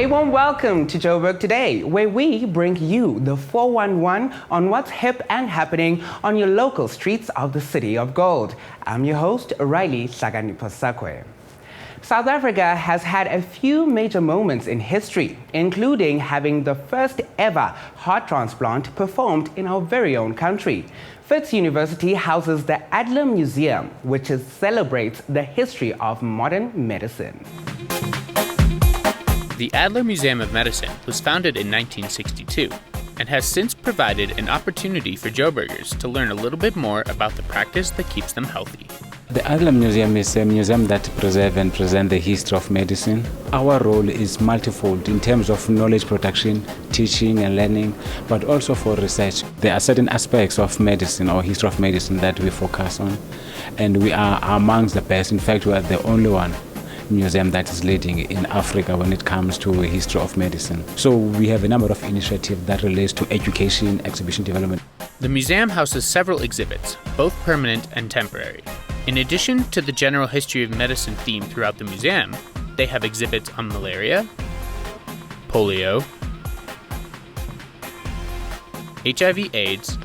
warm welcome to Joburg Today, where we bring you the 411 on what's hip and happening on your local streets of the City of Gold. I'm your host, Riley Saganiposakwe. South Africa has had a few major moments in history, including having the first ever heart transplant performed in our very own country. Wits University houses the Adler Museum, which celebrates the history of modern medicine. The Adler Museum of Medicine was founded in 1962 and has since provided an opportunity for Joburgers to learn a little bit more about the practice that keeps them healthy. The Adler Museum is a museum that preserves and presents the history of medicine. Our role is multifold in terms of knowledge production, teaching and learning, but also for research. There are certain aspects of medicine or history of medicine that we focus on, and we are amongst the best. In fact, we are the only one museum that is leading in Africa when it comes to history of medicine. So we have a number of initiatives that relates to education, exhibition development. The museum houses several exhibits, both permanent and temporary. In addition to the general history of medicine theme throughout the museum, they have exhibits on malaria, polio, HIV/AIDS,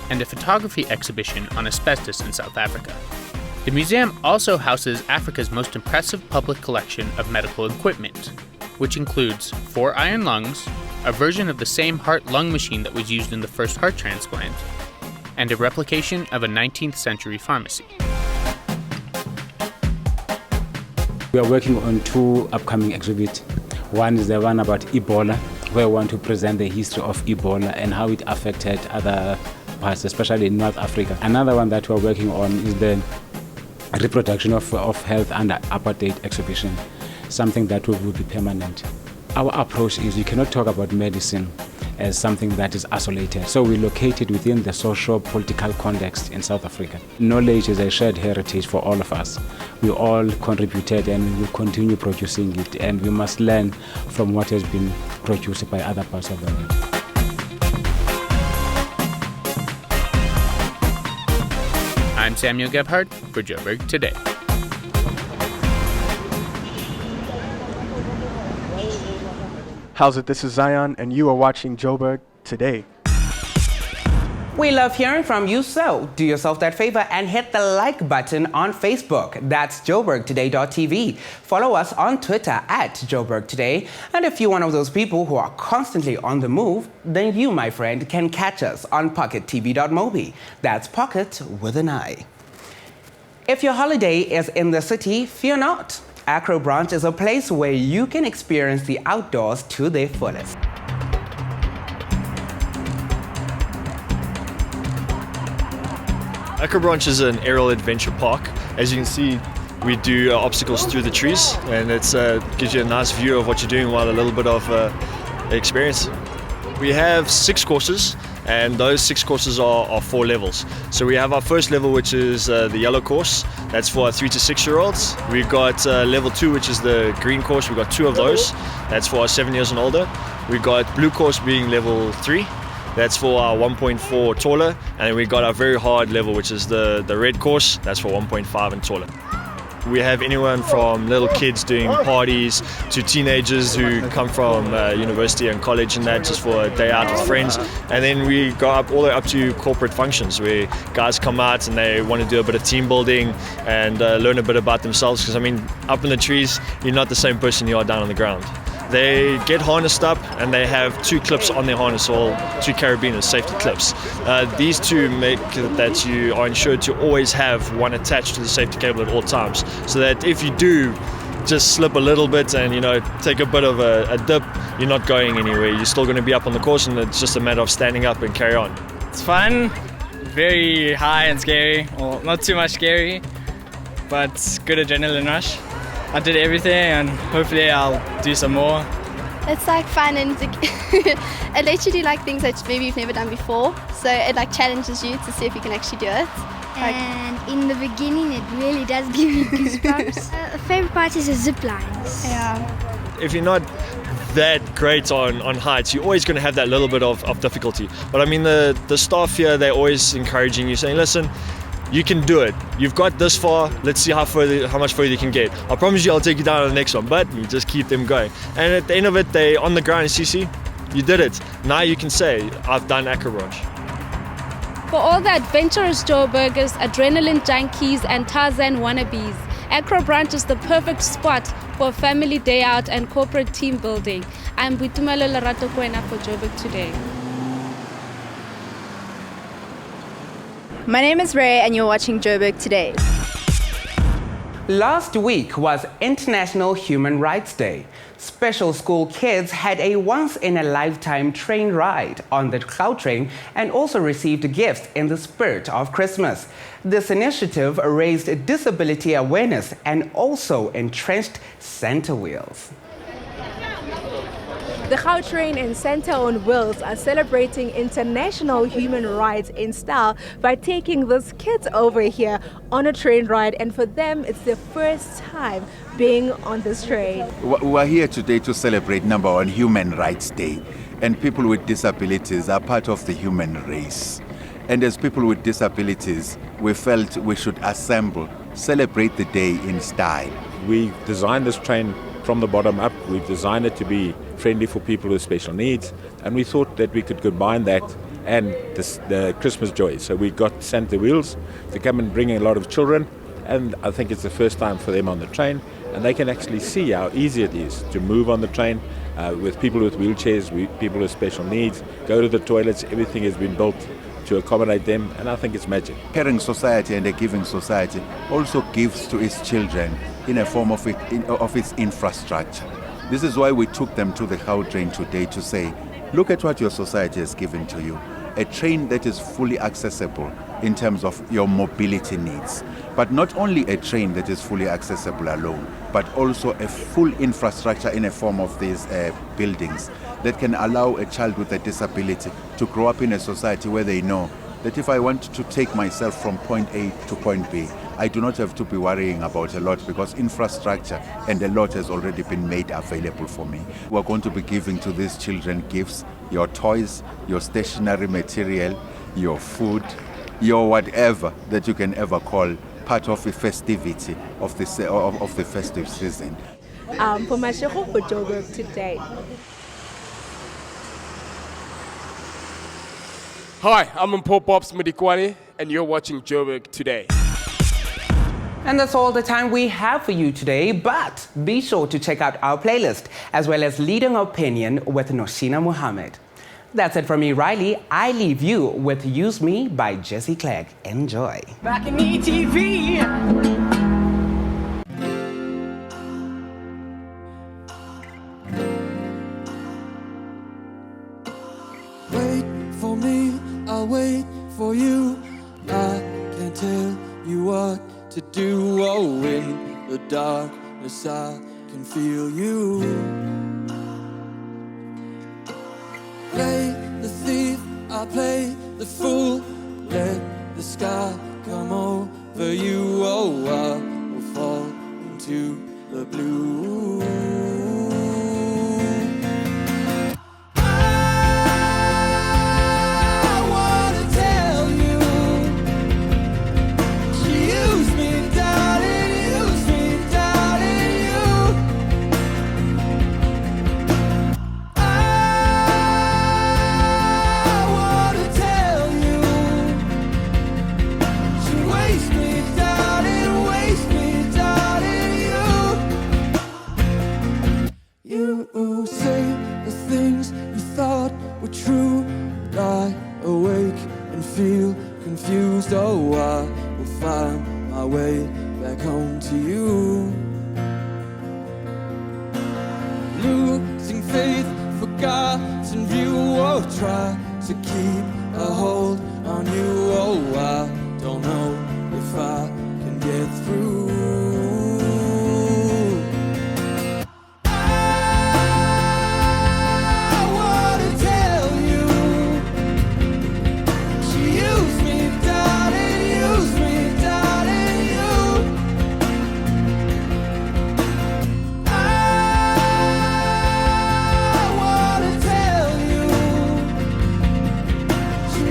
and a photography exhibition on asbestos in South Africa. The museum also houses Africa's most impressive public collection of medical equipment, which includes 4 iron lungs, a version of the same heart-lung machine that was used in the first heart transplant, and a replication of a 19th century pharmacy. We are working on 2 upcoming exhibits. One is the one about Ebola, where we want to present the history of Ebola and how it affected other parts, especially in North Africa. Another one that we are working on is the reproduction of health under apartheid exhibition, something that will be permanent. Our approach is you cannot talk about medicine as something that is isolated. So we locate it within the social political context in South Africa. Knowledge is a shared heritage for all of us. We all contributed and we will continue producing it, and we must learn from what has been produced by other parts of the world. I'm Samuel Gebhardt for Joburg Today. How's it? This is Zion, and you are watching Joburg Today. We love hearing from you, so do yourself that favor and hit the like button on Facebook. That's joburgtoday.tv. Follow us on Twitter at Joburg Today. And if you're one of those people who are constantly on the move, then you, my friend, can catch us on pockettv.mobi. That's Pocket with an I. If your holiday is in the city, fear not. Acro Branch is a place where you can experience the outdoors to their fullest. Acro Branch is an aerial adventure park. As you can see, we do obstacles through the trees, and it gives you a nice view of what you're doing while a little bit of experience. We have 6 courses, and those 6 courses are 4 levels. So we have our first level, which is the yellow course. That's for our 3 to 6 year olds. We've got level 2, which is the green course. We've got 2 of those. That's for our 7 years and older. We've got blue course being level 3. That's for our 1.4 taller. And we got our very hard level, which is the red course. That's for 1.5 and taller. We have anyone from little kids doing parties to teenagers who come from university and college and that just for a day out with friends. And then we go up all the way up to corporate functions where guys come out and they want to do a bit of team building and learn a bit about themselves. Because I mean, up in the trees, you're not the same person you are down on the ground. They get harnessed up and they have 2 clips on their harness, or 2 carabiners, safety clips. These 2 make that you are ensured to always have one attached to the safety cable at all times, so that if you do just slip a little bit and take a bit of a dip, you're not going anywhere. You're still going to be up on the course, and it's just a matter of standing up and carry on. It's fun, very high and scary, well, not too much scary, but good adrenaline rush. I did everything, and hopefully I'll do some more. It's like fun, and it lets you do like things that maybe you've never done before. So it like challenges you to see if you can actually do it. And in the beginning, it really does give you goosebumps. Favorite part is the zip lines. Yeah. If you're not that great on heights, you're always going to have that little bit of difficulty. But I mean, the staff here, they're always encouraging you, saying, listen, You can do it. You've got this far. Let's see how much further you can get. I promise you I'll take you down to the next one, but you just keep them going. And at the end of it, they on the ground in CC, you did it. Now you can say, I've done Acro Branch. For all the adventurous Joburgers, adrenaline junkies and Tarzan wannabes, Acro Branch is the perfect spot for a family day out and corporate team building. I'm Buitumelo Lerato Kwena for Joburg Today. My name is Ray and you're watching Joburg Today. Last week was International Human Rights Day. Special school kids had a once-in-a-lifetime train ride on the Gautrain and also received gifts in the spirit of Christmas. This initiative raised disability awareness and also entrenched Santa wheels. The Gautrain and Santa on Wheels are celebrating international human rights in style by taking these kids over here on a train ride, and for them it's their first time being on this train. We're here today to celebrate number one Human Rights Day, and people with disabilities are part of the human race. And as people with disabilities, we felt we should assemble, celebrate the day in style. We designed this train from the bottom up. We've designed it to be friendly for people with special needs, and we thought that we could combine that and the Christmas joy. So we got Santa wheels to come and bring a lot of children, and I think it's the first time for them on the train, and they can actually see how easy it is to move on the train with people with wheelchairs, people with special needs, go to the toilets. Everything has been built to accommodate them, and I think it's magic. Caring society and a giving society also gives to its children in a form of its infrastructure. This is why we took them to the Gautrain today to say, look at what your society has given to you. A train that is fully accessible in terms of your mobility needs. But not only a train that is fully accessible alone, but also a full infrastructure in a form of these buildings that can allow a child with a disability to grow up in a society where they know that if I want to take myself from point A to point B, I do not have to be worrying about a lot because infrastructure and a lot has already been made available for me. We're going to be giving to these children gifts, your toys, your stationery material, your food, your whatever that you can ever call part of the festivity of the festive season. For Mashego for Joburg Today. Hi, I'm Mpho Pops Madikwani, and you're watching Joburg Today. And that's all the time we have for you today, but be sure to check out our playlist as well as Leading Opinion with Noshina Muhammad. That's it from me, Riley. I leave you with Use Me by Jesse Clegg. Enjoy. Back in ETV. I'll wait for you. I can't tell you what to do. Oh, in the darkness I can feel you. Play the thief, I'll play the fool. Let the sky come over you. Oh, I will fall into the blue. Oh, I will find my way back home to you. Losing faith, forgotten view. Oh, try to keep a hold on you. Oh, I don't know if I can get through.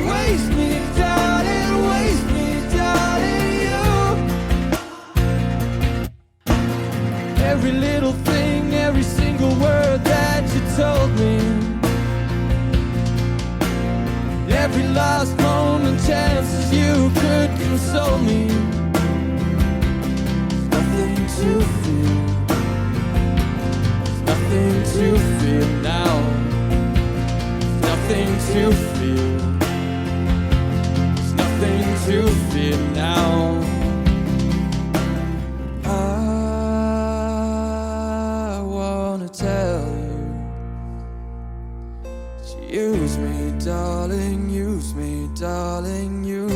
Waste me, darling, every last moment, chances you could console me. Nothing to fear, nothing to fear now. Nothing to fear, there's nothing to fear now. I wanna tell you, use me, darling, use me, darling, you.